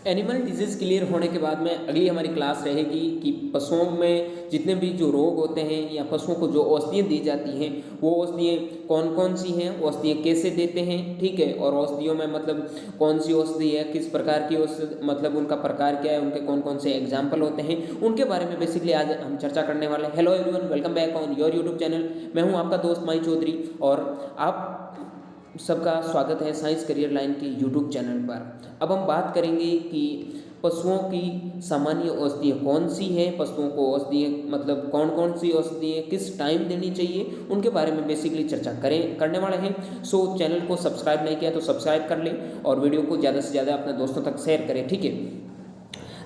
Animal disease clear होने के बाद में अगली हमारी क्लास रहेगी कि पशुओं में जितने भी जो रोग होते हैं या पशुओं को जो औषधियाँ दी जाती हैं वो औषधियाँ कौन कौन सी हैं, औषधियाँ कैसे देते हैं, ठीक है। और औषधियों में मतलब कौन सी औषधि है, किस प्रकार की औषधि, मतलब उनका प्रकार क्या है, उनके कौन कौन से एग्जाम्पल होते हैं, उनके बारे में बेसिकली आज हम चर्चा करने वाले हैं। Hello everyone, welcome back on your YouTube channel. मैं हूँ आपका दोस्त माई चौधरी और आप सबका स्वागत है साइंस करियर लाइन के यूट्यूब चैनल पर। अब हम बात करेंगे कि पशुओं की सामान्य औषधियाँ कौन सी हैं, पशुओं को औषधियाँ मतलब कौन कौन सी औषधियाँ किस टाइम देनी चाहिए, उनके बारे में बेसिकली चर्चा करने वाले हैं। सो चैनल को सब्सक्राइब नहीं किया तो सब्सक्राइब कर लें और वीडियो को ज़्यादा से ज़्यादा अपने दोस्तों तक शेयर करें, ठीक है।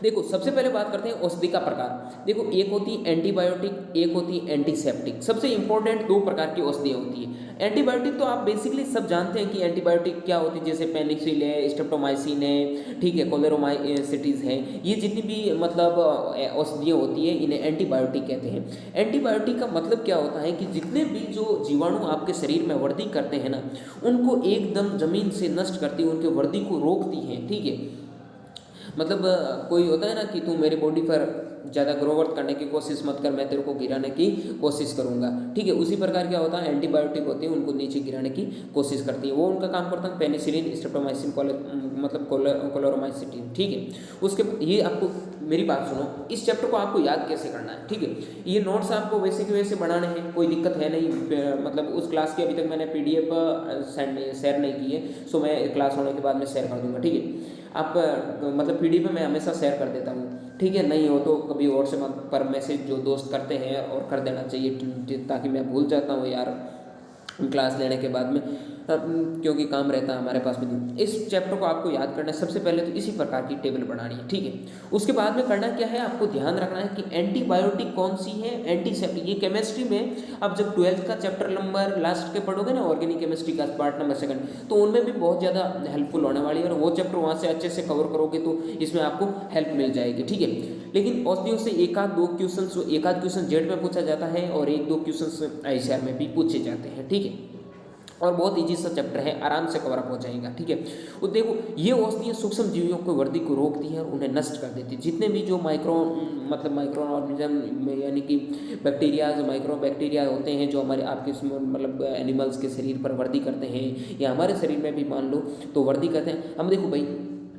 देखो, सबसे पहले बात करते हैं औषधि का प्रकार। देखो, एक होती है एंटीबायोटिक, एक होती है एंटीसेप्टिक। सबसे इंपॉर्टेंट दो प्रकार की औषधियाँ होती है। एंटीबायोटिक तो आप बेसिकली सब जानते हैं कि एंटीबायोटिक क्या होती है, जैसे पेनिसिलिन है, स्ट्रेप्टोमाइसिन है, ठीक है, कोलेरामाइसिस है। ये जितनी भी मतलब औषधियाँ होती है इन्हें एंटीबायोटिक कहते हैं। एंटीबायोटिक का मतलब क्या होता है कि जितने भी जो जीवाणु आपके शरीर में वृद्धि करते हैं ना, उनको एकदम जमीन से नष्ट करती है, उनके वृद्धि को रोकती हैं, ठीक है। मतलब कोई होता है ना कि तू मेरी बॉडी पर ज़्यादा ग्रोवर्थ करने की कोशिश मत कर, मैं तेरे को गिराने की कोशिश करूँगा, ठीक है। उसी प्रकार क्या होता है, एंटीबायोटिक होती है, उनको नीचे गिराने की कोशिश करती है। वो उनका काम करता है पेनिसिलिन, स्ट्रेप्टोमाइसिन, मतलब कोलेरामाइसिन, ठीक है। उसके ये आपको मेरी बात सुनो, इस चैप्टर को आपको याद कैसे करना है, ठीक है। ये नोट्स आपको वैसे के वैसे बनाने हैं, कोई दिक्कत है नहीं। मतलब उस क्लास की अभी तक मैंने PDF शेयर नहीं की है, सो मैं क्लास होने के बाद में शेयर कर दूँगा, ठीक है। आप मतलब PDF में मैं हमेशा शेयर कर देता हूँ, ठीक है। नहीं हो तो कभी व्हाट्सएप पर मैसेज जो दोस्त करते हैं और कर देना चाहिए, ताकि मैं भूल जाता हूँ यार क्लास लेने के बाद में, क्योंकि काम रहता है हमारे पास में। इस चैप्टर को आपको याद करना है। सबसे पहले तो इसी प्रकार की टेबल बनानी है, ठीक है। उसके बाद में करना क्या है, आपको ध्यान रखना है कि एंटीबायोटिक कौन सी है, एंटीसेप्टिक। ये केमिस्ट्री में अब जब 12th का चैप्टर नंबर लास्ट के पढ़ोगे ना, ऑर्गेनिक केमिस्ट्री का पार्ट नंबर 2, तो उनमें भी बहुत ज़्यादा हेल्पफुल होने वाली है और वो चैप्टर वहाँ से अच्छे से कवर करोगे तो इसमें आपको हेल्प मिल जाएगी, ठीक है। लेकिन औषधियों से एक आध क्वेश्चन जेड में पूछा जाता है और 1-2 क्वेश्चन ICR में भी पूछे जाते हैं, ठीक है। और बहुत ईजी सा चैप्टर है, आराम से कवर अप हो जाएगा, ठीक है। तो देखो, ये औषधियाँ सूक्ष्म जीवियों को वृद्धि को रोकती हैं और उन्हें नष्ट कर देती है। जितने भी जो माइक्रो ऑर्गेनिज्म यानी कि माइक्रो बैक्टीरिया होते हैं जो हमारे आपके मतलब एनिमल्स के शरीर पर वृद्धि करते हैं या हमारे शरीर में भी मान लो तो वृद्धि करते हैं। हम देखो भाई,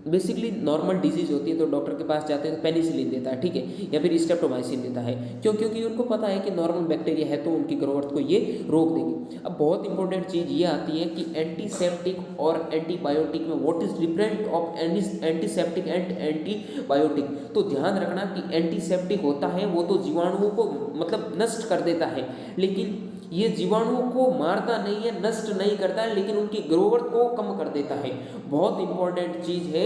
बेसिकली नॉर्मल डिजीज होती है तो डॉक्टर के पास जाते हैं तो पेनिसिलिन देता है, ठीक है, या फिर स्ट्रेप्टोमाइसिन देता है। क्यों? क्योंकि उनको पता है कि नॉर्मल बैक्टीरिया है तो उनकी ग्रोथ को ये रोक देंगे। अब बहुत इंपॉर्टेंट चीज़ ये आती है कि एंटीसेप्टिक और एंटीबायोटिक में what is different of antiseptic and antibiotic. तो ध्यान रखना कि एंटीसेप्टिक होता है वो तो जीवाणुओं को मतलब नष्ट कर देता है, लेकिन ये जीवाणुओं को मारता नहीं है, नष्ट नहीं करता है, लेकिन उनकी ग्रोथ को कम कर देता है। बहुत इंपॉर्टेंट चीज़ है,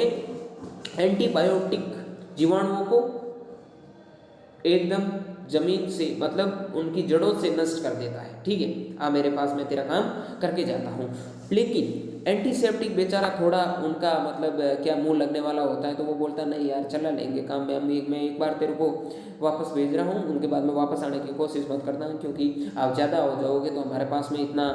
एंटीबायोटिक जीवाणुओं को एकदम जमीन से मतलब उनकी जड़ों से नष्ट कर देता है, ठीक है। मेरे पास मैं तेरा काम करके जाता हूँ। लेकिन एंटीसेप्टिक बेचारा थोड़ा उनका मतलब क्या मुंह लगने वाला होता है, तो वो बोलता नहीं यार चला लेंगे काम में, मैं एक बार तेरे को वापस भेज रहा हूँ, उनके बाद में वापस आने की कोशिश मत करना, क्योंकि आप ज़्यादा हो जाओगे तो हमारे पास में इतना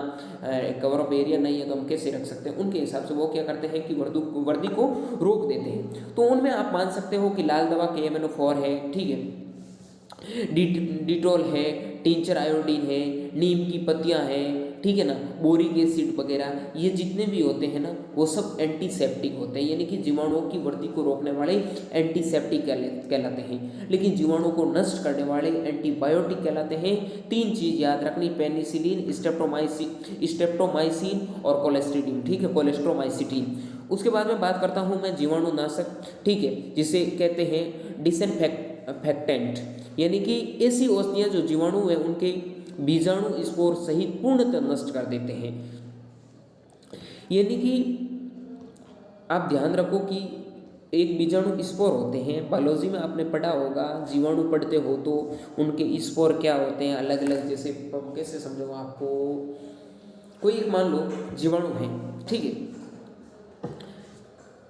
कवर अप एरिया नहीं है तो हम कैसे रख सकते हैं। उनके हिसाब से वो क्या करते हैं कि वर्दी को रोक देते हैं। तो उनमें आप मान सकते हो कि लाल दवा KMNO4 है, ठीक है, डिटोल है, टिंचर आयोडीन है, नीम की पत्तियां हैं, ठीक है ना, बोरिक एसिड वगैरह, ये जितने भी होते हैं ना वो सब एंटीसेप्टिक होते हैं, यानी कि जीवाणुओं की वृद्धि को रोकने वाले एंटीसेप्टिक कहलाते हैं। लेकिन जीवाणुओं को नष्ट करने वाले एंटीबायोटिक कहलाते हैं। 3 चीज़ याद रखनी, पेनिसिलिन, स्ट्रेप्टोमाइसिन और कोलेस्ट्रीडिन, ठीक है, कोलेस्ट्रोमाइसिटिन। उसके बाद में बात करता हूँ मैं जीवाणुनाशक, ठीक है, जिसे कहते हैं डिसइंफेक्टेंट, यानी कि ऐसी औषधियाँ जो जीवाणु है उनके बीजाणु स्पोर सहित पूर्णतः नष्ट कर देते हैं। यानी कि आप ध्यान रखो कि एक बीजाणु स्पोर होते हैं, बायोलॉजी में आपने पढ़ा होगा, जीवाणु पढ़ते हो तो उनके स्पोर क्या होते हैं अलग अलग। जैसे कैसे समझो आपको, कोई एक मान लो जीवाणु है, ठीक है,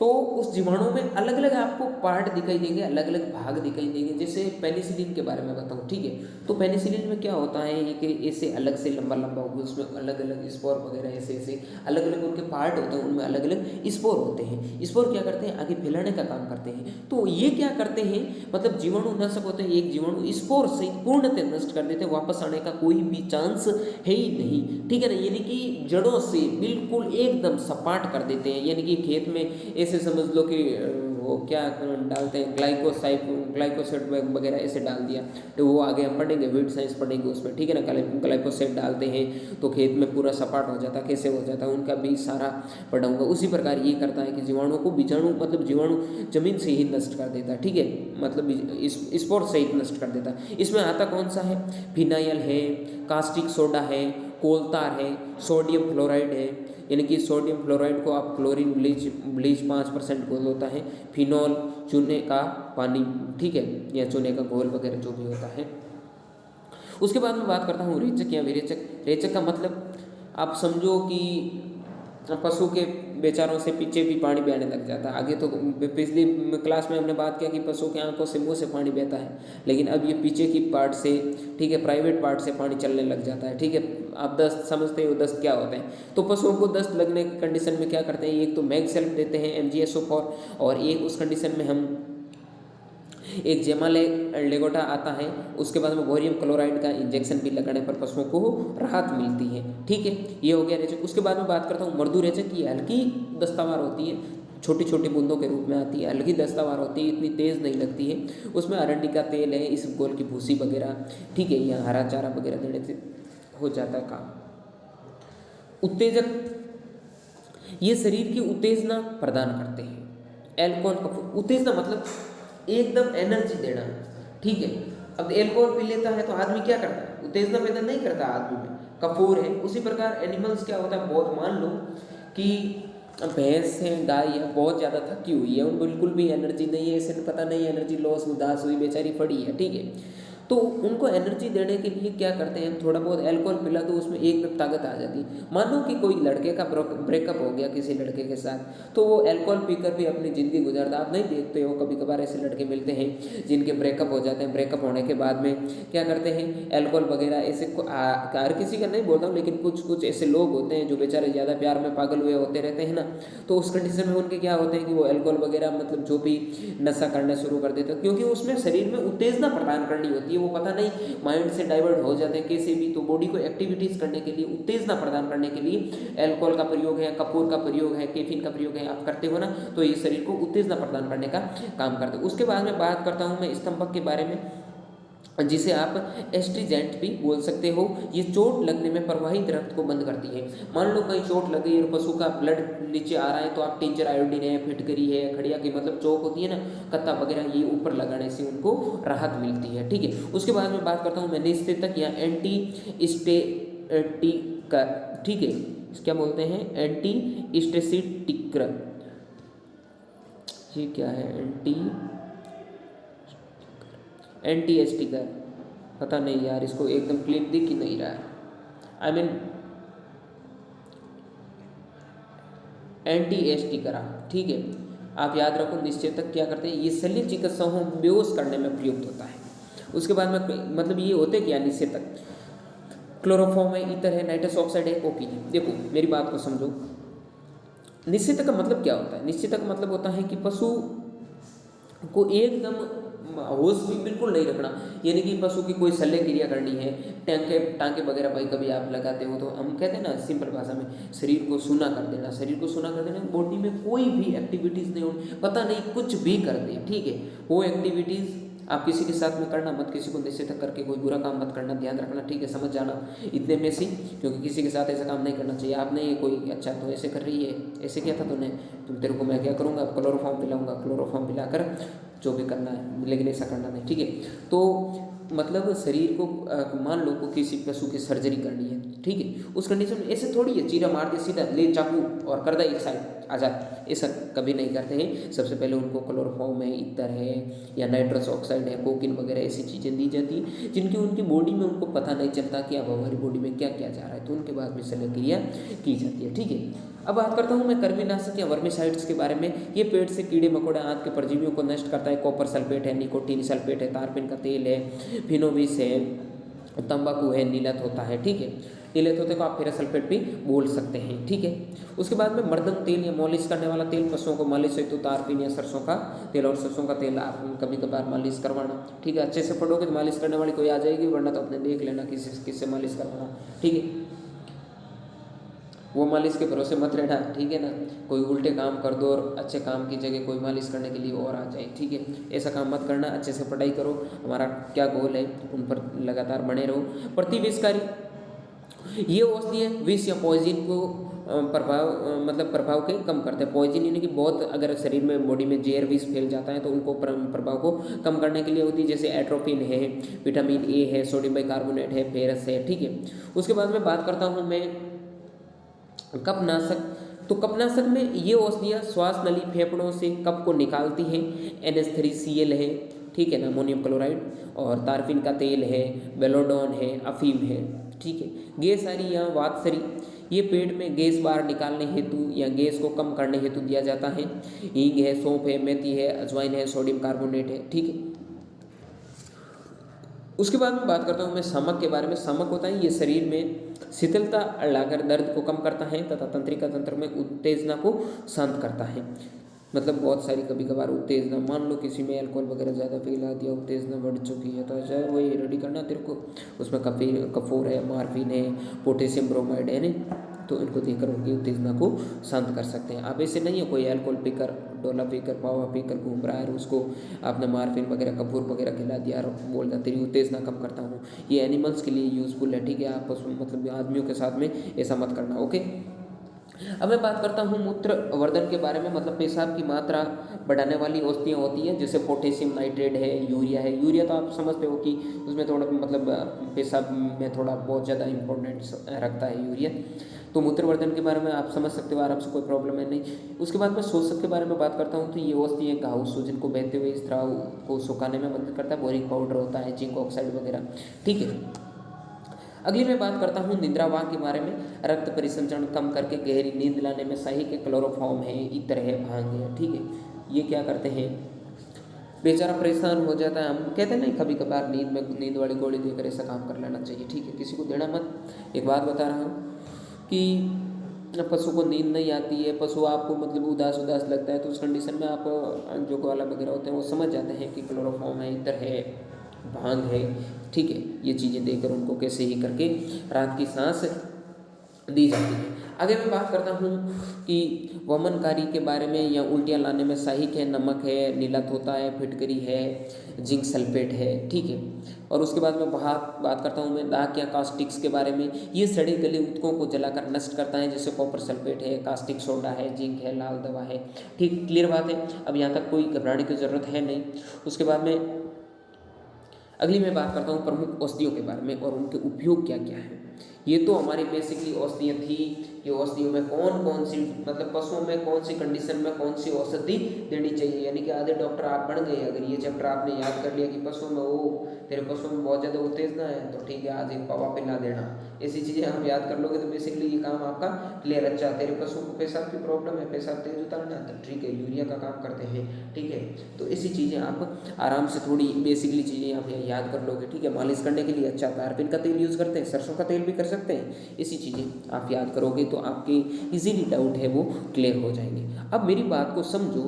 तो उस जीवाणु में अलग अलग आपको पार्ट दिखाई देंगे, अलग अलग भाग दिखाई देंगे। जैसे पेनिसिलिन के बारे में बताऊँ, ठीक है, तो पेनिसिलिन में क्या होता है, एक ऐसे अलग से लंबा लंबा होगा, उसमें अलग अलग स्पोर वगैरह ऐसे ऐसे अलग अलग उनके पार्ट होते हैं, उनमें अलग अलग स्पोर होते हैं। स्पोर क्या करते हैं, आगे फैलाने का काम करते हैं। तो ये क्या करते हैं, मतलब जीवाणु नाशक होते हैं, एक जीवाणु स्पोर से पूर्णतः नष्ट कर देते हैं, वापस आने का कोई भी चांस है ही नहीं, ठीक है ना। यानी कि जड़ों से बिल्कुल एकदम सपाट कर देते हैं। यानी कि खेत में ऐसे समझ लो कि वो क्या डालते हैं, ग्लाइकोसाइड वगैरह ऐसे डाल दिया, तो वो आगे हम पढ़ेंगे, वीड साइंस पढ़ेंगे उसमें, ठीक है ना। ग्लाइकोसाइड डालते हैं तो खेत में पूरा सपाट हो जाता है, कैसे हो जाता है उनका भी सारा पढ़ाऊँगा। उसी प्रकार ये करता है कि जीवाणु को बीजाणु मतलब जीवाणु जमीन से ही नष्ट कर देता है, ठीक है, मतलब स्पोर सहित नष्ट कर देता है। इसमें आता कौन सा है, फिनाइल है, कास्टिक सोडा है, कोलतार है, सोडियम फ्लोराइड है। यानी कि सोडियम फ्लोराइड को आप क्लोरीन ब्लीच 5% घोल होता है, फिनॉल चूने का पानी, ठीक है, या चूने का घोल वगैरह जो भी होता है। उसके बाद मैं बात करता हूँ रेचक या विरेचक। रेचक का मतलब आप समझो कि पशु के बेचारों से पीछे भी पानी बहने लग जाता है। आगे तो पिछली क्लास में हमने बात किया कि पशु के आंखों से मुंह से पानी बहता है, लेकिन अब ये पीछे की पार्ट से, ठीक है, प्राइवेट पार्ट से पानी चलने लग जाता है, ठीक है। आप दस्त समझते हो, दस्त क्या होते हैं, तो पशुओं को दस्त लगने की कंडीशन में क्या करते हैं, एक तो मैग सेल्फ देते हैं MgSO4, और एक उस कंडीशन में हम एक जेमालेगोटा आता है, उसके बाद में बोरियम क्लोराइड का इंजेक्शन भी लगाने पर पशुओं को राहत मिलती है, ठीक है। ये हो गया रेचक। उसके बाद में बात करता हूँ मृदु रेचक की। हल्की दस्तावार होती है, छोटी छोटी बूंदों के रूप में आती है, हल्की दस्तावार होती है, इतनी तेज़ नहीं लगती है। उसमें अरंडी का तेल है, इसबगोल की भूसी वगैरह, ठीक है, या हरा चारा वगैरह देने से हो जाता है काम। उत्तेजक, ये शरीर की उत्तेजना प्रदान करते हैं। एल्कोहल का उत्तेजना मतलब एकदम एनर्जी देना, ठीक है। अब एल्कोहल पी लेता है तो आदमी क्या करता है, उत्तेजना पैदा नहीं करता आदमी में, कपूर है। उसी प्रकार एनिमल्स क्या होता है, बहुत मान लो कि भैंस है, गाय है, बहुत ज़्यादा थकी हुई है, उन बिल्कुल भी एनर्जी नहीं है, इसे पता नहीं एनर्जी लॉस, उदास हुई, बेचारी पड़ी है, ठीक है। तो उनको एनर्जी देने के लिए क्या करते हैं, थोड़ा बहुत अल्कोहल पिला दो, उसमें एकदम ताकत आ जाती है। मान लो कि कोई लड़के का ब्रेकअप हो गया किसी लड़के के साथ, तो वो अल्कोहल पीकर भी अपनी ज़िंदगी गुजारता। आप नहीं देखते हो, कभी कभार ऐसे लड़के मिलते हैं जिनके ब्रेकअप हो जाते हैं, ब्रेकअप होने के बाद में क्या करते हैं, अल्कोहल वगैरह ऐसे, हर किसी का नहीं बोलता हूँ, लेकिन कुछ ऐसे लोग होते हैं जो बेचारे ज़्यादा प्यार में पागल हुए होते रहते हैं ना, तो उस कंडीशन में उनके क्या होते हैं कि वो अल्कोहल वगैरह मतलब जो भी नशा करना शुरू कर देते हैं, क्योंकि उसमें शरीर में उत्तेजना प्रदान करनी होती है। वो पता नहीं माइंड से डाइवर्ट हो जाते हैं कैसे भी, तो बॉडी को एक्टिविटीज करने के लिए, उत्तेजना प्रदान करने के लिए अल्कोहल का प्रयोग है, कपूर का प्रयोग है, कैफीन का प्रयोग है, आप करते हो ना, तो ये शरीर को उत्तेजना प्रदान करने का काम करते हैं। उसके बाद में बात करता हूँ मैं स्तंभक के बारे में, जिसे आप एस्ट्रीजेंट भी बोल सकते हो। ये चोट लगने में प्रवाहित रक्त को बंद करती है। मान लो कहीं चोट लग गई और पशु का ब्लड नीचे आ रहा है, तो आप टिंचर आयोडीन है, फिटकरी है, खड़िया की मतलब चौक होती है ना, कत्ता वगैरह, ये ऊपर लगाने से उनको राहत मिलती है, ठीक है। उसके बाद में बात करता हूँ मैं निस्तेतक या एंटी स्टेटिक का, ठीक है, क्या बोलते हैं, एंटी स्टेटिक, ये क्या है, एंटी एस्टिकर, पता नहीं यार, इसको एकदम क्लिप दिख ही नहीं रहा है, आई मीन एंटी एस्टिकरा, ठीक है। आप याद रखो, निश्चेतक क्या करते हैं, ये शल्य चिकित्साओं में बेहोश करने में प्रयुक्त होता है। उसके बाद में मतलब ये होते क्या, निश्चेतक, क्लोरोफॉर्म है, ईथर है, नाइट्रस ऑक्साइड है, ओपीडी। देखो मेरी बात को समझो, निश्चेतक का मतलब क्या होता है, निश्चेतक का मतलब होता है कि पशु को एकदम होश भी बिल्कुल नहीं रखना, यानी कि पशु की कोई शल्य क्रिया करनी है, टांके वगैरह भाई कभी आप लगाते हो, तो हम कहते हैं ना सिंपल भाषा में, शरीर को सूना कर देना, शरीर को सूना कर देना, बॉडी में कोई भी एक्टिविटीज़ नहीं हो, पता नहीं कुछ भी कर दे, ठीक है। वो एक्टिविटीज़ आप किसी के साथ में करना मत, किसी को निश्चित करके कोई बुरा काम मत करना, ध्यान रखना, ठीक है, समझ जाना इतने में से, क्योंकि किसी के साथ ऐसा काम नहीं करना चाहिए। आप नहीं कोई, अच्छा तो ऐसे कर रही है, ऐसे किया था तूने, तुम तेरे को मैं क्या करूँगा, क्लोरोफॉर्म पिलाऊंगा, क्लोरोफॉर्म पिलाकर जो भी करना है, लेकिन ऐसा करना नहीं, ठीक है। तो मतलब शरीर को मान लो को किसी पशु की सर्जरी करनी है, ठीक है, उस कंडीशन में ऐसे थोड़ी है, चीरा मार दे सीधा ले चाकू और कर दे एक साइड आजाद, ऐसा कभी नहीं करते हैं। सबसे पहले उनको क्लोरोफॉर्म है, ईथर है या नाइट्रस ऑक्साइड है, कोकिन वगैरह ऐसी चीज़ें दी जाती हैं जिनकी उनकी बॉडी में उनको पता नहीं चलता कि अब हमारी बॉडी में क्या क्या जा रहा है, तो उनके बाद में शल्य क्रिया की जाती है। ठीक है, अब बात करता हूँ मैं कृमिनाशक या वर्मिसाइड्स के बारे में। ये पेट से कीड़े मकोड़े आदि के परजीवियों को नष्ट करता है। कॉपर सल्फेट है, निकोटीन सल्फेट है, तारपिन का तेल है, फिनोविस है, तंबाकू है, नीलत होता है। ठीक है, नीलत होते को आप फेरस सल्फेट भी बोल सकते हैं। ठीक है, उसके बाद में मर्दन तेल या मालिश करने वाला तेल, पशुओं को मालिश है तो तारपिन या सरसों का तेल, और सरसों का तेल आप कभी कभार मालिश करवाना। ठीक है, अच्छे से पढ़ोगे तो मालिश करने वाली कोई आ जाएगी, वरना तो अपने देख लेना किससे मालिश करवाना। ठीक है, वो मालिश के भरोसे मत रहना। ठीक है ना, कोई उल्टे काम कर दो और अच्छे काम की जगह कोई मालिश करने के लिए और आ जाए। ठीक है, ऐसा काम मत करना, अच्छे से पढ़ाई करो, हमारा क्या गोल है उन पर लगातार बने रहो। प्रतिविषकारी, ये औषधियाँ विष या पॉइजन को प्रभाव के कम करते हैं। पॉइजन यानी कि बहुत अगर शरीर में बॉडी में जहर विष फैल जाता है तो उनको प्रभाव को कम करने के लिए होती है, जैसे एट्रोपिन है, विटामिन ए है, सोडियम बाइकार्बोनेट है, फेरस है। ठीक है, उसके बाद में बात करता हूँ मैं कफनाशक। तो कफनाशक में ये औषधियाँ श्वास नली फेफड़ों से कफ को निकालती हैं। NH3Cl है, ठीक है ना, अमोनियम क्लोराइड, और तारफिन का तेल है, बेलोडोन है, अफीम है। ठीक है, गैसारी या वातसरी, ये पेट में गैस बाहर निकालने हेतु या गैस को कम करने हेतु दिया जाता है। हींग है, सौंफ है, मेथी है, अजवाइन है, सोडियम कार्बोनेट है। ठीक है, उसके बाद में बात करता हूँ मैं शामक के बारे में। शामक होता है ये शरीर में शीतलता लाकर दर्द को कम करता है तथा तंत्रिका तंत्र में उत्तेजना को शांत करता है। मतलब बहुत सारी कभी कभार उत्तेजना, मान लो किसी में अल्कोहल वगैरह ज़्यादा पिला दिया, उत्तेजना बढ़ चुकी है, तो अच्छा वही रेडी करना तेरे को, उसमें कफूर है, मार्फिन है, पोटेशियम ब्रोमाइड है ना, तो इनको देकर उनकी उत्तेजना को शांत कर सकते हैं। आप ऐसे नहीं है कोई अल्कोहल पीकर, डोला पीकर, पावा पीकर घूम रहा है और उसको आपने मार्फिन वगैरह, कपूर वगैरह खिला दिया और बोल रहा तेरी उत्तेजना कम करता हूँ। ये एनिमल्स के लिए यूज़फुल है। ठीक है, आप मतलब आदमियों के साथ में ऐसा मत करना। ओके, अब मैं बात करता हूँ मूत्र वर्धन के बारे में। मतलब पेशाब की मात्रा बढ़ाने वाली औषधियाँ होती हैं, जैसे पोटेशियम नाइट्रेट है, यूरिया है। यूरिया तो आप समझते हो कि उसमें थोड़ा मतलब पेशाब में थोड़ा बहुत ज़्यादा इंपॉर्टेंस रखता है यूरिया। तो मूत्रवर्धन के बारे में आप समझ सकते हो आराम से, कोई प्रॉब्लम है नहीं। उसके बाद मैं शोषक के बारे में बात करता हूँ। तो ये औषधि है घाव सूजन को बहते हुए स्राव को सुखाने में मदद करता है। बोरिक पाउडर होता है, जिंक ऑक्साइड वगैरह। ठीक है, अगली मैं बात करता हूँ निद्रावाह के बारे में। रक्त परिसंचरण कम करके गहरी नींद लाने में सही के क्लोरोफॉर्म है, ईथर है, भांग है। ठीक है, ये क्या करते हैं, बेचारा परेशान हो जाता है। हम कहते हैं ना कभी कभार नींद वाली गोली देकर ऐसा काम कर लेना चाहिए। ठीक है, किसी को देना मत। एक बात बता रहा हूँ कि पशु को नींद नहीं आती है, पशु आपको मतलब उदास लगता है, तो उस कंडीशन में आप जो ग्वाला वगैरह होते हैं वो समझ जाते हैं कि क्लोरोफॉर्म है, ईथर है, भांग है। ठीक है, ये चीज़ें देकर उनको कैसे ही करके रात की सांस दी जाती है। आगे मैं बात करता हूँ कि वमनकारी के बारे में या उल्टियाँ लाने में सहायक है, नमक है, नीलत होता है, फिटकरी है, जिंक सल्फेट है। ठीक है, और उसके बाद में बात करता हूँ मैं दाग या कास्टिक्स के बारे में। ये सड़े गले ऊतकों को जलाकर नष्ट करता है, जैसे कॉपर सल्फेट है, कास्टिक सोडा है, जिंक है, लाल दवा है। ठीक, क्लियर बात है। अब यहाँ तक कोई घबराने की ज़रूरत है नहीं। उसके बाद में अगली मैं बात करता हूँ प्रमुख औषधियों के बारे में और उनके उपयोग क्या क्या है। ये तो हमारी बेसिकली औषधियाँ थी। ये औषधियों में कौन कौन सी मतलब पशुओं में कौन सी कंडीशन में कौन सी औषधि देनी चाहिए, यानी कि आधे डॉक्टर आप बन गए अगर ये चैप्टर आपने याद कर लिया कि पशुओं में तेरे पशुओं में बहुत ज़्यादा उत्तेजना है, तो ठीक है आज एक पावा पिला देना। ऐसी चीज़ें आप याद कर लोगे तो बेसिकली ये काम आपका क्लियर। अच्छा, तेरे पशुओं को पेशाब की प्रॉब्लम है, पेशाब तेज उतारना, तो ठीक है यूरिया का काम करते हैं। ठीक है, तो ऐसी चीज़ें आप आराम से थोड़ी बेसिकली चीज़ें आप याद कर लोगे। ठीक है, मालिश करने के लिए अच्छा तारपीन का तेल यूज़ करते हैं, सरसों का तेल भी कर सकते हैं। ऐसी चीज़ें आप याद करोगे तो आपके इजीली डाउट है वो क्लियर हो जाएंगे। अब मेरी बात को समझो,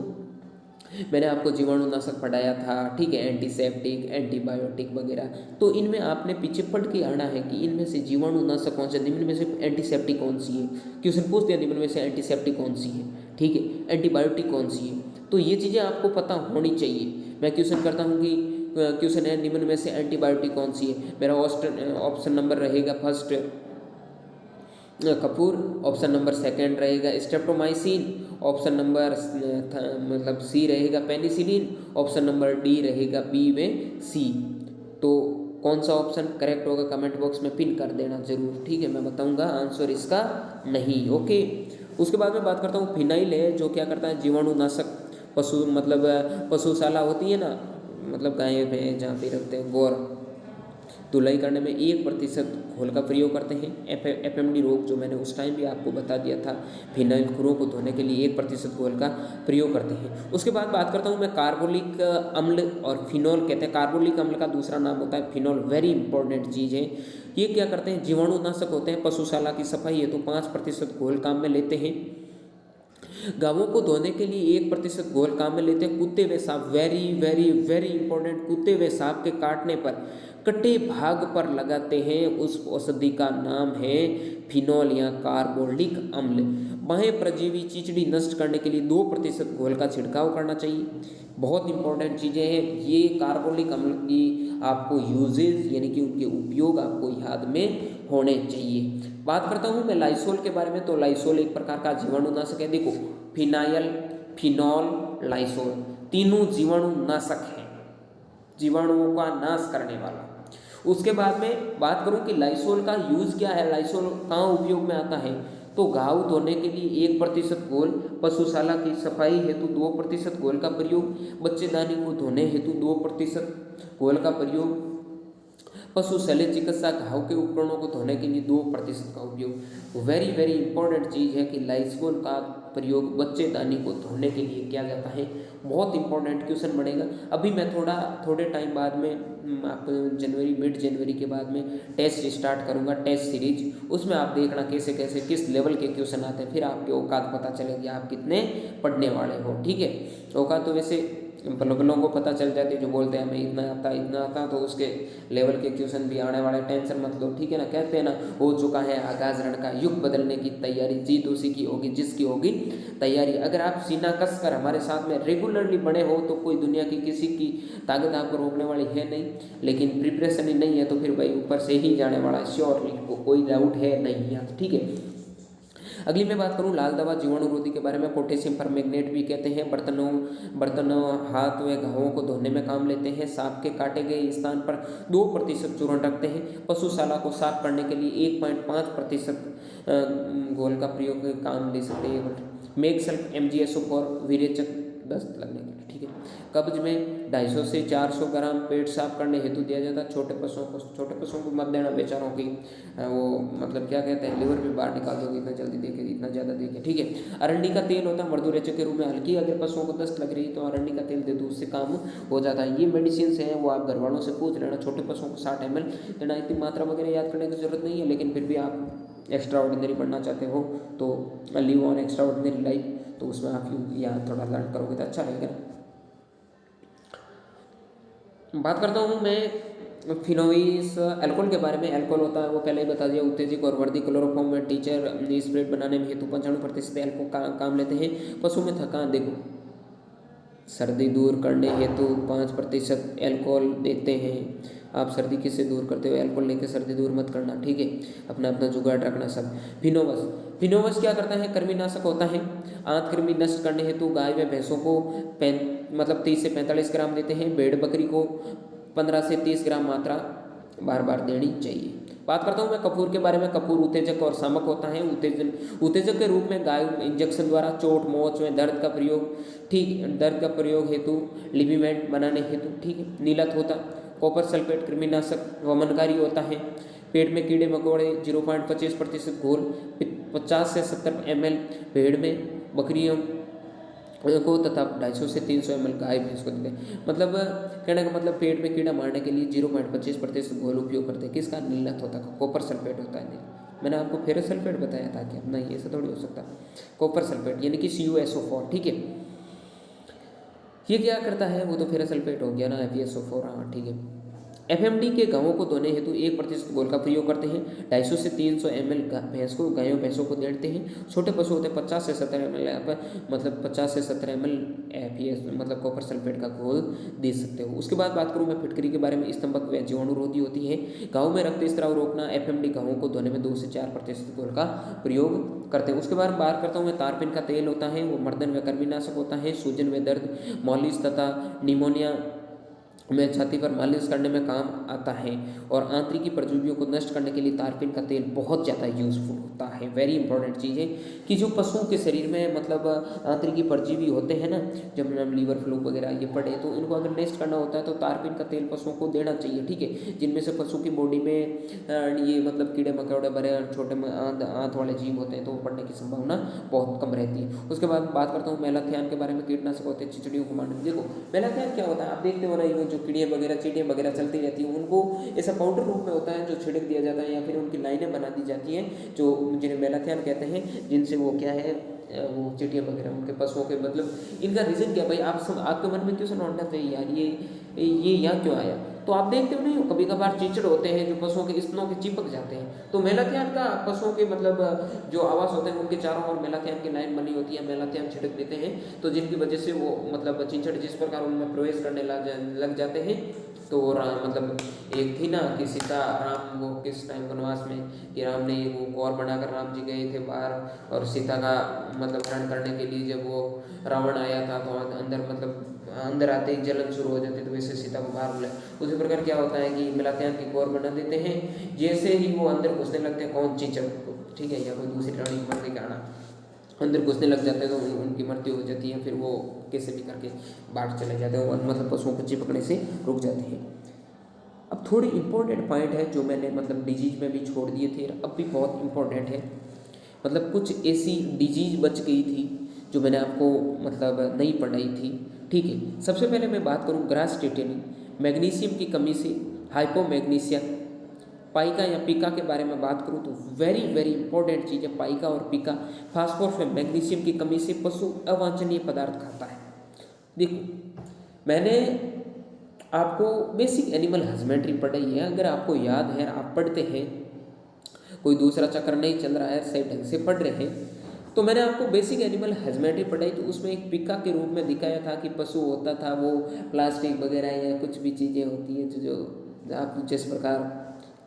मैंने आपको जीवाणुनाशक पढ़ाया था। ठीक है, एंटीसेप्टिक, एंटीबायोटिक वगैरह, तो इनमें आपने पीछे पढ़ के आना है कि इनमें से जीवाणुनाशक कौन सा, निम्न में से एंटीसेप्टिक कौन सी है। क्वेश्चन पूछ दिया निम्न में से एंटीसेप्टिक कौन सी है, ठीक है, एंटीबायोटिक कौन सी है, तो ये चीज़ें आपको पता होनी चाहिए। मैं क्वेश्चन करता हूँ कि क्वेश्चन है निम्न में से एंटीबायोटिक कौन सी है, मेरा ऑप्शन नंबर रहेगा first Kapoor, option number second रहेगा स्ट्रेप्टोमाइसिन, ऑप्शन नंबर मतलब सी रहेगा पेनिसिलिन, ऑप्शन नंबर डी रहेगा बी में सी। तो कौन सा ऑप्शन करेक्ट होगा कमेंट बॉक्स में पिन कर देना जरूर। ठीक है, मैं बताऊंगा आंसर इसका नहीं। ओके, उसके बाद में बात करता हूँ फिनाइल है, जो क्या करता है जीवाणुनाशक पशुशाला होती है ना, मतलब गाय भैंस जहाँ पे रखते हैं गौर, धुलाई करने में 1% घोल का प्रयोग करते हैं। एफएमडी रोग जो मैंने उस टाइम भी आपको बता दिया था, फिनाइल खुरों को धोने के लिए 1% घोल का प्रयोग करते हैं। उसके बाद बात करता हूँ मैं कार्बोलिक अम्ल और फिनॉल कहते हैं। कार्बोलिक अम्ल का दूसरा नाम होता है फिनॉल, वेरी इंपॉर्टेंट चीज़ है। ये क्या करते हैं, जीवाणुनाशक होते हैं। पशुशाला की सफाई है तो 5% घोल काम में लेते हैं। गांवों को धोने के लिए 1% घोल काम में लेते हैं। कुत्ते व सांप, वेरी वेरी वेरी इंपॉर्टेंट, कुत्ते व सांप के काटने पर कटे भाग पर लगाते हैं, उस औषधि का नाम है फिनॉल या कार्बोलिक अम्ल। बाह्य परजीवी चिचड़ी नष्ट करने के लिए 2% घोल का छिड़काव करना चाहिए। बहुत इंपॉर्टेंट चीज़ें हैं ये। कार्बोलिक अम्ल की आपको यूजेज यानी कि उनके उपयोग आपको याद में होने चाहिए। बात करता हूँ मैं लाइसोल के बारे में। तो लाइसोल एक प्रकार का जीवाणुनाशक है। देखो, फिनाइल, फिनॉल, लाइसोल तीनों जीवाणुनाशक हैं, जीवाणुओं का नाश करने वाला। उसके बाद में बात करूं कि लाइसोल का यूज़ क्या है, लाइसोल कहाँ उपयोग में आता है। तो घाव धोने के लिए 1% घोल, पशुशाला की सफाई हेतु 2% घोल का प्रयोग, बच्चेदानी को धोने हेतु 2% घोल का प्रयोग, पशु शल्य चिकित्सा घाव के उपकरणों को धोने के लिए 2% का उपयोग। वेरी वेरी इंपॉर्टेंट चीज़ है कि लाइसोल का प्रयोग बच्चेदानी को धोने के लिए किया जाता है। बहुत इंपॉर्टेंट क्वेश्चन बनेगा। अभी मैं थोड़े टाइम बाद में आप मिड जनवरी के बाद में टेस्ट स्टार्ट करूंगा, टेस्ट सीरीज। उसमें आप देखना कैसे कैसे किस लेवल के क्वेश्चन आते हैं, फिर आपके औकात पता चलेगी आप कितने पढ़ने वाले हो। ठीक है, औकात तो वैसे लोगों को पता चल जाती है, जो बोलते हैं हमें इतना आता, तो उसके लेवल के क्वेश्चन भी आने वाले, टेंशन मत लो। ठीक है ना, कहते हैं ना, हो चुका है आगाज रण का, युग बदलने की तैयारी, जीत उसी की होगी जिसकी होगी तैयारी। अगर आप सीना कस कर हमारे साथ में रेगुलरली बने हो तो कोई दुनिया की किसी की ताकत आपको रोकने वाली है नहीं। लेकिन प्रिपरेशन ही नहीं है तो फिर भाई ऊपर से ही जाने वाला है, श्योरली, कोई डाउट है नहीं है। ठीक है, अगली मैं बात करूं लाल दवा जीवाणुरोधी के बारे में। पोटेशियम परमैंगनेट भी कहते हैं। बर्तनों हाथ व घावों को धोने में काम लेते हैं। सांप के काटे गए स्थान पर 2% चूर्ण रखते हैं। पशुशाला को साफ करने के लिए 1.5% घोल का प्रयोग काम ले सकते हैं। मेगसल्फ MgSO4 विरेचक दस्त लगने के लिए। ठीक है, कब्ज में 250 से 400 ग्राम पेट साफ करने हेतु दिया जाता है। छोटे पशुओं को मत देना बेचारों की, वो मतलब क्या कहते हैं, लिवर भी बाहर निकाल दोगे इतना जल्दी देखे, इतना ज़्यादा देखे। ठीक है, अरंडी का तेल होता है मर्दुरेचक के रूप में। हल्की अगर पशुओं को दस्त लग रही है तो अरंडी का तेल दे दो, उससे काम हो जाता है। ये मेडिसिन हैं वो आप घर वालों से पूछ लेना। छोटे पशुओं को 60 ml देना। इतनी मात्रा वगैरह याद करने की जरूरत नहीं है, लेकिन फिर भी आप एक्स्ट्रा ऑर्डिनरी पढ़ना चाहते हो तो live on extra ordinary life, तो उसमें आप यहाँ थोड़ा लर्न करोगे तो अच्छा रहेगा। बात करता हूँ मैं फिनोइस अल्कोहल के बारे में। अल्कोहल होता है, वो पहले ही बता दिया, उत्तेजक और वर्दी क्लोरोफॉर्म में टीचर स्प्रेड बनाने में हेतु 95% अल्कोहल काम लेते हैं। पशु में थकान, देखो, सर्दी दूर करने हेतु 5% अल्कोहल देते हैं। आप सर्दी किससे दूर करते हो, अल्कोहल लेके सर्दी दूर मत करना। ठीक है, अपना जुगाड़ रखना सब। फिनोवस क्या करता है, कृमिनाशक होता है। आंत कृमि नष्ट करने हेतु गाय व भैंसों को 30 से 45 ग्राम देते हैं। भेड़ बकरी को 15 से 30 ग्राम मात्रा बार बार देनी चाहिए। बात करता हूँ मैं कपूर के बारे में। कपूर उत्तेजक और शामक होता है। उत्तेजक के रूप में गाय इंजेक्शन द्वारा चोट मोच में दर्द का प्रयोग, ठीक, दर्द का प्रयोग हेतु, लिबिमेंट बनाने हेतु। ठीक है, नीलत होता। कॉपर सल्फेट कृमिनाशक वमनकारी होता है। पेट में कीड़े मकोड़े 0.25% घोल 50 से 70 ml भेड़ में, बकरियों को तथा 250 से 300 ml गाय भैंस को देते हैं। मतलब कहने का मतलब पेट में कीड़ा मारने के लिए 0.25% घोल उपयोग करते हैं। किसका, नीलत होता है, कॉपर सल्फेट होता है। मैंने आपको फेरस सल्फेट बताया था कि नहीं, ऐसा थोड़ी हो सकता। कॉपर सल्फेट यानी कि CuSO4। ठीक है, ये क्या करता है, वो तो फेरस सल्फेट हो गया ना, FeSO4। हाँ ठीक है। एफएमडी के गांवों को धोने हेतु 1% घोल का प्रयोग करते हैं। 250 से 300 ml गायों भैंसों को देते हैं। छोटे पशु होते हैं 50 से 70 ml, यहाँ पर मतलब 50 से 70 ml FeS मतलब कॉपर सल्फेट का घोल दे सकते हो। उसके बाद बात करूँ मैं फिटकरी के बारे में। स्तंभक व जीवाणुरोधी होती है। गाँव में रक्त स्राव रोकना। एफएमडी गाँवों को धोने में 2 से 4% घोल का प्रयोग करते हैं। उसके बाद बात करता हूँ मैं तारपिन का तेल होता है, वो मर्दन व कृमिनाशक होता है। सूजन व दर्द, मॉलिस तथा निमोनिया में छाती पर मालिश करने में काम आता है। और आंतरिकी परजीवियों को नष्ट करने के लिए तारपिन का तेल बहुत ज़्यादा यूजफुल होता है। है। वेरी इंपॉर्टेंट चीज़ है कि जो पशुओं के शरीर में मतलब आंतरिकी परजीवी होते हैं ना, जब हम लीवर फ्लू वगैरह ये पढ़े तो इनको अगर नेस्ट करना होता है तो तारपीन का तेल पशुओं को देना चाहिए, ठीक है, जिनमें से पशु की बॉडी में ये मतलब कीड़े मकोड़े बड़े छोटे आंत वाले जीव होते हैं तो वो पड़ने की संभावना बहुत कम रहती है। उसके बाद बात करता हूँ मेलाथियान के बारे में। कीटनाशक होते हैं चिड़ियों को मारने में। देखो मेलाथियान क्या होता है, आप देखते हो ना, ये जो कीड़े वगैरह चींटियाँ वगैरह चलती रहती हैं उनको ऐसा पाउडर रूप में होता है जो छिड़क दिया जाता है या फिर उनकी लाइनें बना दी जाती हैं जो जिन्हें मेलाथियान कहते हैं, जिनसे वो क्या है वो चींटियाँ वगैरह उनके पशुओं के मतलब इनका रीज़न क्या भाई, आपके मन में क्यों से लौटना चाहिए यार ये यहाँ क्यों आया। तो आप देखते हो नहीं हो कभी कभार चीचड़ होते हैं जो पशुओं के स्तनों के चिपक जाते हैं, तो मेलाथियान का पशुओं के मतलब जो आवास होते हैं उनके चारों ओर मेलाथियान की लाइन बनी होती है, मेलाथियान छिड़क देते हैं तो जिनकी वजह से वो मतलब चीचड़ जिस प्रकार उनमें प्रवेश करने लग जाते हैं। तो राम मतलब एक थी ना कि सीता राम वो किस टाइम वनवास में कि राम ने वो कौर बनाकर राम जी गए थे बाहर और सीता का मतलब हरण करने के लिए जब वो रावण आया था तो अंदर मतलब अंदर आते ही जलन शुरू हो जाती तो वैसे सीता को बाहर बुलाया। उसी प्रकार क्या होता है कि मेलाथियान की कौर बना देते हैं, जैसे ही वो अंदर घुसने लगते हैं कौन चीचड़ को, ठीक है, या कोई दूसरी प्राणी को मरने का अंदर घुसने लग जाते हैं तो उनकी मृत्यु हो जाती है, फिर वो कैसे भी करके बाहर चले जाते हैं, मतलब पशुओं को चिपकने से रुक जाते हैं। अब थोड़ी इंपॉर्टेंट पॉइंट है जो मैंने मतलब डिजीज में भी छोड़ दिए थे, अब भी बहुत इंपॉर्टेंट है। मतलब कुछ ऐसी डिजीज बच गई थी जो मैंने आपको मतलब नहीं पढ़ाई थी, ठीक है। सबसे पहले मैं बात करूँ ग्रास टेटेनी, मैग्नीशियम की कमी से हाइपोमैग्नीसिया, पाइका या पिका के बारे में बात करूँ तो वेरी वेरी इंपॉर्टेंट चीज़ है पाइका और पिका। फास्फोरस में मैग्नीशियम की कमी से पशु अवांछनीय पदार्थ खाता है। देखो मैंने आपको बेसिक एनिमल हस्बेंड्री पढ़ाई है, अगर आपको याद है आप पढ़ते हैं, कोई दूसरा चक्कर नहीं चल रहा है, सही ढंग से पढ़ रहे हैं, तो मैंने आपको बेसिक एनिमल हस्बेंड्री पढ़ाई तो उसमें एक पिका के रूप में दिखाया था कि पशु होता था वो प्लास्टिक वगैरह या कुछ भी चीज़ें होती हैं जो आप जिस प्रकार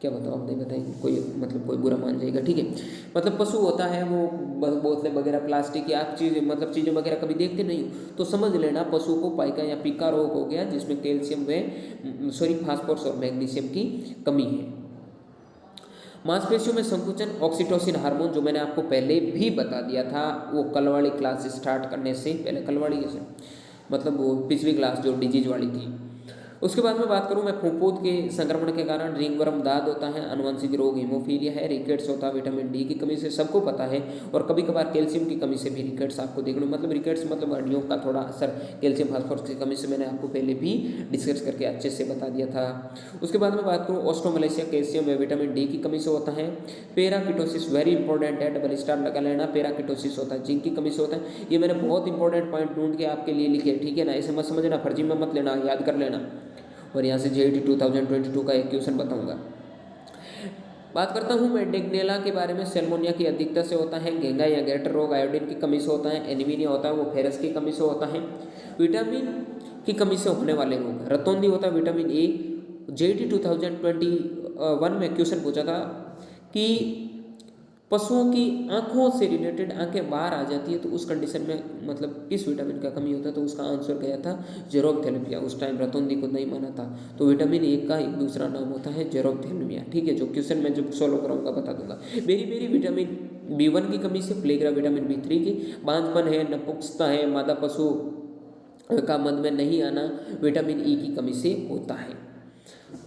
क्या बताओ आप नहीं बताएंगे, कोई मतलब कोई बुरा मान जाएगा, ठीक है। मतलब पशु होता है वो बोतलें वगैरह प्लास्टिक की आप चीज़ मतलब चीज़ें वगैरह कभी देखते नहीं हो तो समझ लेना पशु को पाइका या पिका रोग हो गया जिसमें कैल्शियम व फास्फोरस और मैग्नीशियम की कमी है। मांसपेशियों में संकुचन, ऑक्सीटोसिन हार्मोन जो मैंने आपको पहले भी बता दिया था, वो कल वाली क्लास स्टार्ट करने से पहले, कल वाली कैसे मतलब वो पिछली क्लास जो डिजीज वाली थी। उसके बाद में बात करूं मैं फफूंद के संक्रमण के कारण रिंगवर्म दाद होता है, अनुवांशिक रोग हीमोफीलिया है, रिकेट्स होता है विटामिन डी की कमी से, सबको पता है, और कभी कभार कैल्शियम की कमी से भी रिकेट्स आपको देखने मतलब रिकेट्स मतलब हड्डियों का थोड़ा असर कैल्शियम फास्फोरस की कमी से मैंने आपको पहले भी डिस्कस करके अच्छे से बता दिया था। उसके बाद में बात करूँ ऑस्ट्रोमलेशिया कैल्शियम व विटामिन डी की कमी से होता है। पेराकिटोसिस वेरी इंपॉर्टेंट है, डबल स्टार लगा लेना, पेराकिटोसिस होता है जिंक की कमी से होता है। ये मैंने बहुत इंपॉर्टेंट पॉइंट ढूंढ के आपके लिए लिखे, ठीक है ना, ऐसे मत समझना, फर्जी में मत लेना, याद कर लेना। और यहाँ से JET 2022 का एक क्वेश्चन बताऊंगा। बात करता हूँ मैं डेग्नेला के बारे में, सेल्मोनिया की अधिकता से होता है, घेंगा या गैटर रोग आयोडीन की कमी से होता है, एनीमिया होता है वो फेरस की कमी से होता है, विटामिन की कमी से होने वाले रोग रतौंधी होता है विटामिन ए। JET 2021 में क्वेश्चन पूछा था कि पशुओं की आंखों से रिलेटेड आंखें बाहर आ जाती है तो उस कंडीशन में मतलब किस विटामिन का कमी होता है, तो उसका आंसर गया था जेरोप्थेल्मिया। उस टाइम रतौंधी को नहीं माना था, तो विटामिन ए का एक दूसरा नाम होता है जेरोप्थेल्मिया, ठीक है, जो क्वेश्चन मैं जब सोल्व कराऊंगा बता दूंगा। मेरी विटामिन B1 की कमी से, प्लेग्रा विटामिन B3 की, बांझपन है, नपुंसकता है, मादा पशु का मद में नहीं आना विटामिन ई की कमी से होता है।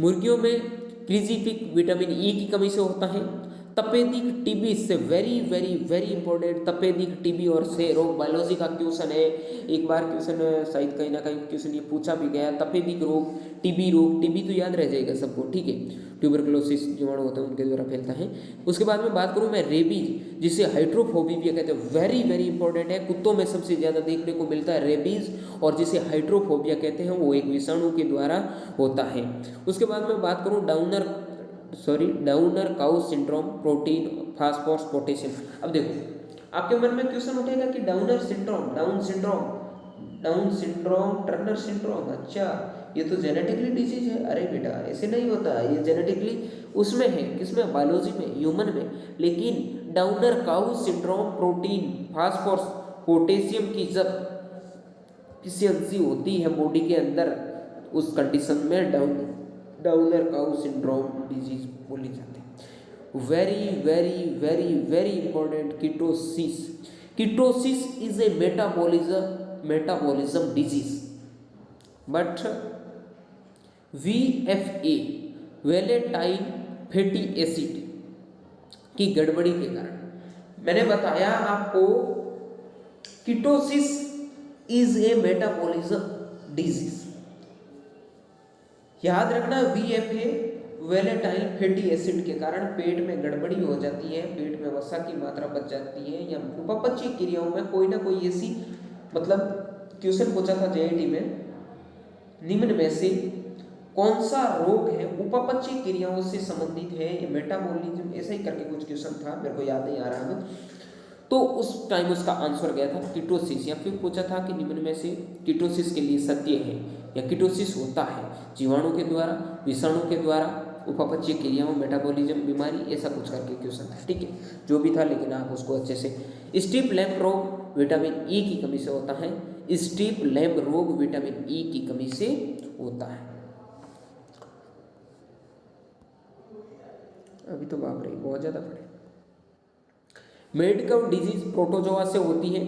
मुर्गियों में क्रिजीपिक विटामिन ई की कमी से होता है। तपेदिक टीबी से वेरी वेरी वेरी इंपॉर्टेंट, तपेदिक टीबी और से रोग बायोलॉजी का क्वेश्चन है, एक बार क्वेश्चन शायद कहीं ना कहीं क्वेश्चन ये पूछा भी गया। तपेदिक रोग, टीबी रोग, टीबी तो याद रह जाएगा सबको, ठीक है, ट्यूबरकुलोसिस जीवाणु होते हैं उनके द्वारा फैलता है। उसके बाद में बात करूँ मैं रेबीज जिसे हाइड्रोफोबिया कहते हैं, वेरी वेरी इंपॉर्टेंट है, कुत्तों में सबसे ज़्यादा देखने को मिलता है रेबीज, और जिसे हाइड्रोफोबिया कहते हैं वो एक विषाणु के द्वारा होता है। उसके बाद में बात करूँ downer cow syndrome, protein, phosphorus, potassium. अब देखो आपके मन में क्वेश्चन उठेगा कि डाउन सिंड्रोम, टर्नर सिंड्रोम, अच्छा ये तो जेनेटिकली डिजीज है। अरे बेटा ऐसे नहीं होता, ये जेनेटिकली उसमें है, किसमें, बायोलॉजी में, ह्यूमन में, लेकिन downer cow syndrome protein, phosphorus, potassium की जब डिफिशियंसी होती है बॉडी के अंदर, उस कंडीशन में डाउनर काउ सिंड्रोम डिजीज बोली जाती है। Very very very very important, ketosis. Ketosis is a metabolism disease, but VFA volatile fatty acid की गड़बड़ी के कारण, मैंने बताया आपको ketosis is a metabolism disease, याद रखना VFA वेलेटाइल फैटी एसिड के कारण पेट में गड़बड़ी हो जाती है, पेट में वसा की मात्रा बढ़ जाती है, या उपापचयी क्रियाओं में कोई ना कोई ऐसी, मतलब क्वेश्चन पूछा था JIT में, निम्न में से कौन सा रोग है उपापचयी क्रियाओं से संबंधित है, ये मेटाबॉलिज्म, ऐसा ही करके कुछ क्वेश्चन था, मेरे को याद नहीं आ रहा है, तो उस टाइम उसका आंसर गया था कीटोसिस। या फिर पूछा था कि निम्न में से कीटोसिस के लिए सत्य है, या कीटोसिस होता है जीवाणु के द्वारा, विषाणु के द्वारा, उपापचयी क्रियाओं, मेटाबॉलिज्म बीमारी, ऐसा कुछ करके क्वेश्चन था, ठीक है, जो भी था, लेकिन आप उसको अच्छे से। स्टीप लैम्प रोग विटामिन E की कमी से होता है, स्टीप लैम्प रोग विटामिन E की कमी से होता है। अभी तो बाप रे बहुत ज्यादा पड़े। मेडिकल डिजीज प्रोटोजोआ से होती है,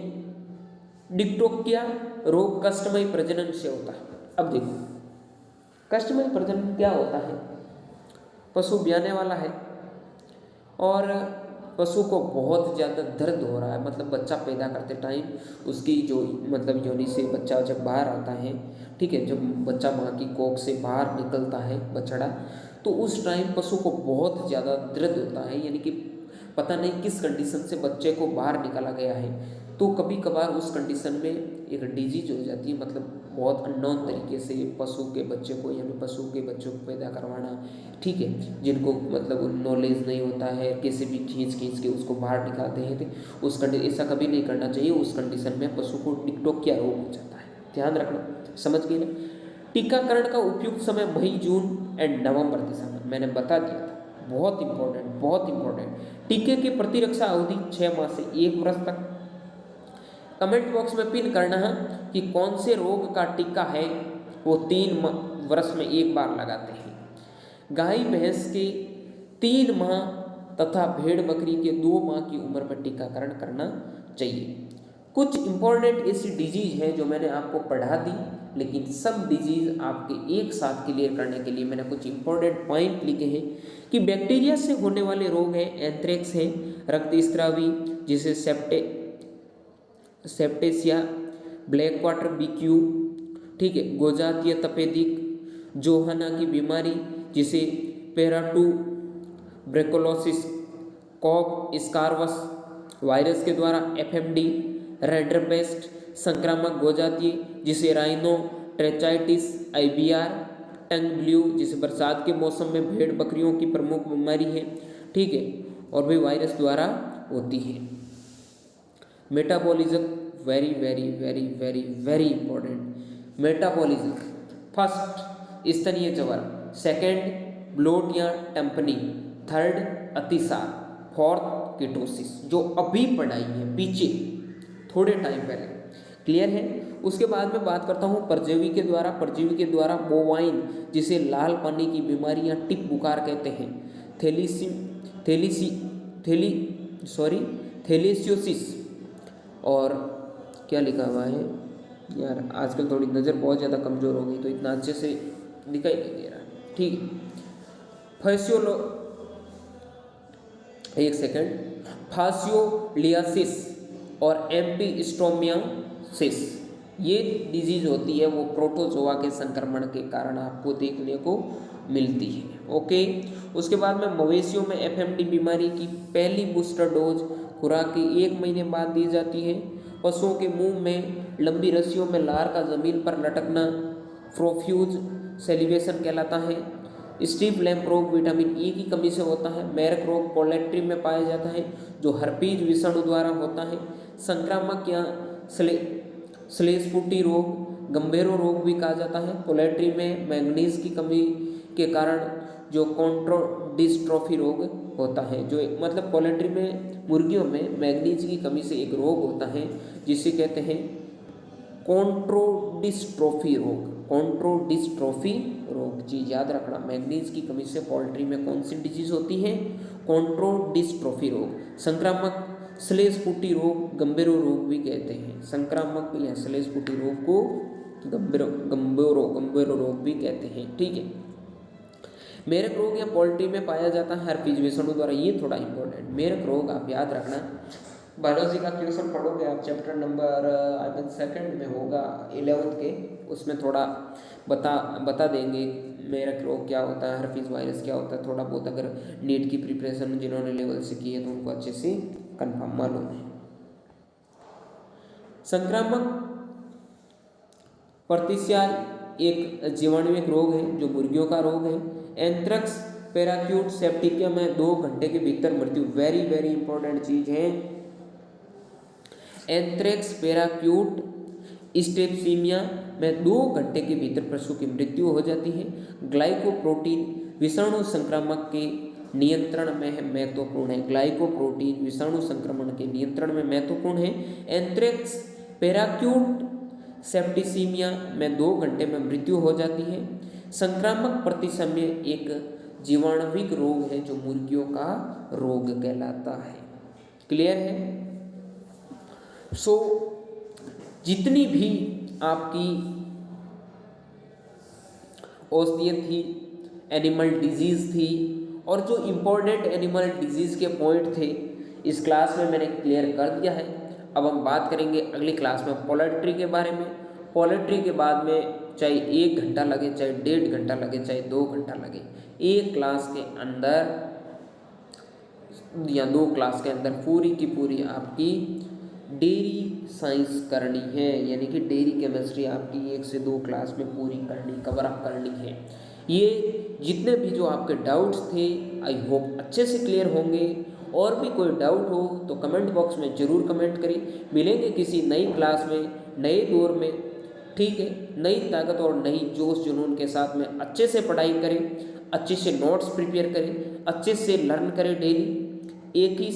डिप्टोकिया रोग कष्टमय प्रजनन से होता है। अब देखो कष्टमय प्रजनन क्या होता है, पशु ब्याने वाला है और पशु को बहुत ज़्यादा दर्द हो रहा है, मतलब बच्चा पैदा करते टाइम उसकी जो मतलब योनि से बच्चा जब बाहर आता है, ठीक है, जब बच्चा माँ की कोख से बाहर निकलता है बछड़ा, तो उस टाइम पशु को बहुत ज़्यादा दर्द होता है, यानी कि पता नहीं किस कंडीशन से बच्चे को बाहर निकाला गया है, तो कभी कभार उस कंडीशन में एक डिजीज हो जाती है, मतलब बहुत अननोन तरीके से पशु के बच्चे को, यानी पशु के बच्चों को पैदा करवाना, ठीक है, जिनको मतलब नॉलेज नहीं होता है, कैसे भी खींच के उसको बाहर निकालते हैं, तो उस कंडीशन ऐसा कभी नहीं करना चाहिए। उस कंडीशन में पशु को डिप्टोकिया रोग हो जाता है, ध्यान रखना, समझ गए ना। टीकाकरण का उपयुक्त समय मई, जून एंड नवंबर दिसंबर, मैंने बता दिया था, बहुत इंपॉर्टेंट, बहुत इंपॉर्टेंट। टीके की प्रतिरक्षा अवधि 6 माह से 1 वर्ष तक। कमेंट बॉक्स में पिन करना है कि कौन से रोग का टीका है वो 3 वर्ष में 1 बार लगाते हैं। गाय भैंस के 3 माह तथा भेड़ बकरी के 2 माह की उम्र में टीकाकरण करना चाहिए। कुछ इंपॉर्टेंट ऐसी डिजीज है जो मैंने आपको पढ़ा दी, लेकिन सब डिजीज आपके एक साथ क्लियर करने के लिए मैंने कुछ इंपॉर्टेंट पॉइंट लिखे हैं कि बैक्टीरिया से होने वाले रोग हैं, एंथ्रेक्स है, रक्तस्रावी जिसे सेप्टेसिया, ब्लैक वाटर BQ, ठीक है, गोजातीय तपेदिक, जोहाना की बीमारी जिसे पेराटू ब्रेकोलोसिस, कॉप स्कारवस वायरस के द्वारा FMD, रेडरपेस्ट संक्रामक गोजातीय जिसे राइनो ट्रेचाइटिस, IBR, टंग ब्लू जिसे बरसात के मौसम में भेड़ बकरियों की प्रमुख बीमारी है, ठीक है, और भी वायरस द्वारा होती है। Metabolism very very very very very important. Metabolism first स्तनीय ज्वर, सेकंड ब्लोट या टेम्पनी, थर्ड अतिसार, फोर्थ कीटोसिस, जो अभी पढ़ाई है पीछे थोड़े टाइम पहले, क्लियर है। उसके बाद में बात करता हूँ परजीवी के द्वारा बोवाइन जिसे लाल पानी की बीमारी या टिप बुखार कहते हैं, थैलेसियोसिस, और क्या लिखा हुआ है यार, आजकल थोड़ी नज़र बहुत ज़्यादा कमज़ोर हो गई तो इतना अच्छे से दिखाई नहीं दे रहा, ठीक है। फासियोलियासिस और एम्पिस्टोमियासिस, ये डिजीज होती है वो प्रोटोजोआ के संक्रमण के कारण आपको देखने को मिलती है, ओके। उसके बाद में मवेशियों में FMD बीमारी की पहली बूस्टर डोज खुराक के 1 महीने बाद दी जाती है। पशुओं के मुंह में लंबी रस्सियों में लार का जमीन पर लटकना प्रोफ्यूज सेलिवेशन कहलाता है। स्टीप लैम्प रोग विटामिन E की कमी से होता है। मेरक रोग पोल्ट्री में पाया जाता है जो हर्पीज विषाणु द्वारा होता है। संक्रामक या स्लेशपुटी रोग गंभीरो रोग भी कहा जाता है। पोल्ट्री में मैंगनीज की कमी के कारण जो कॉन्ट्रोडिस्ट्रोफी रोग होता है, जो मतलब पोल्ट्री में मुर्गियों में मैंगनीज की कमी से एक रोग होता है जिसे कहते हैं कॉन्ट्रोडिस्ट्रोफी रोग। चीज याद रखना, मैंगनीज की कमी से पोल्ट्री में कौन सी डिजीज होती है? कॉन्ट्रोडिस्ट्रोफी रोग, संक्रामक श्लेष्मपुटी रोग, गंभीरो रोग भी कहते हैं। संक्रामक या श्लेष्मपुटी रोग को गंभीरो रोग भी कहते हैं। ठीक है। मेरक रोग या पोल्ट्री में पाया जाता है हर्पीज विषाणु द्वारा, ये थोड़ा इंपॉर्टेंट। मेरक रोग आप याद रखना, बायोलॉजी का क्वेश्चन पढ़ोगे आप, chapter number I think second में होगा 11th के, उसमें थोड़ा बता देंगे मेरक रोग क्या होता है, हर्पीज वायरस क्या होता है, थोड़ा बहुत अगर नीट की प्रिपरेशन जिन्होंने लेवल से की है तो उनको अच्छे से कंफर्म मालूम है। संक्रामक प्रतिशाल एक जीवाणुविक रोग है जो मुर्गियों का रोग है। एंथ्रेक्स पैराक्यूट सेप्टिकिया में 2 घंटे के भीतर मृत्यु, वेरी वेरी इंपॉर्टेंट चीज है। एंथ्रेक्स पैराक्यूट स्टेप्सीमिया में 2 घंटे के भीतर पशु की मृत्यु हो जाती है। ग्लाइकोप्रोटीन विषाणु संक्रामक के नियंत्रण में है महत्वपूर्ण है। ग्लाइकोप्रोटीन विषाणु संक्रमण के नियंत्रण में महत्वपूर्ण है। एंथ्रेक्स पैराक्यूट सेप्टिसीमिया में 2 घंटे में मृत्यु हो जाती है। संक्रामक प्रतिसमय एक जीवाणुविक रोग है जो मुर्गियों का रोग कहलाता है। क्लियर है? जितनी भी आपकी औषधीय थी, एनिमल डिजीज थी, और जो इम्पोर्टेंट एनिमल डिजीज के पॉइंट थे इस क्लास में मैंने क्लियर कर दिया है। अब हम बात करेंगे अगली क्लास में पोल्ट्री के बारे में। पोल्ट्री के बाद में चाहे 1 घंटा लगे, चाहे 1.5 घंटा लगे, चाहे 2 घंटा लगे, एक क्लास के अंदर या 2 क्लास के अंदर पूरी की पूरी आपकी डेयरी साइंस करनी है, यानी कि डेयरी केमिस्ट्री आपकी 1 से 2 क्लास में पूरी करनी, कवर अप करनी है। ये जितने भी जो आपके डाउट्स थे आई होप अच्छे से क्लियर होंगे। और भी कोई डाउट हो तो कमेंट बॉक्स में ज़रूर कमेंट करें। मिलेंगे किसी नई क्लास में, नए दौर में। ठीक है, नई ताकत और नई जोश जुनून के साथ में अच्छे से पढ़ाई करें, अच्छे से नोट्स प्रिपेयर करें, अच्छे से लर्न करें डेली। एक ही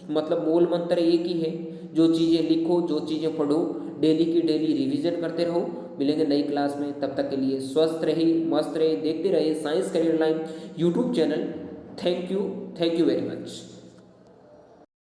मतलब मूल मंत्र एक ही है, जो चीज़ें लिखो, जो चीज़ें पढ़ो, डेली की डेली रिवीजन करते रहो। मिलेंगे नई क्लास में, तब तक के लिए स्वस्थ रहिए, मस्त रहिए, देखते रहिए science career line YouTube channel. Thank you very much.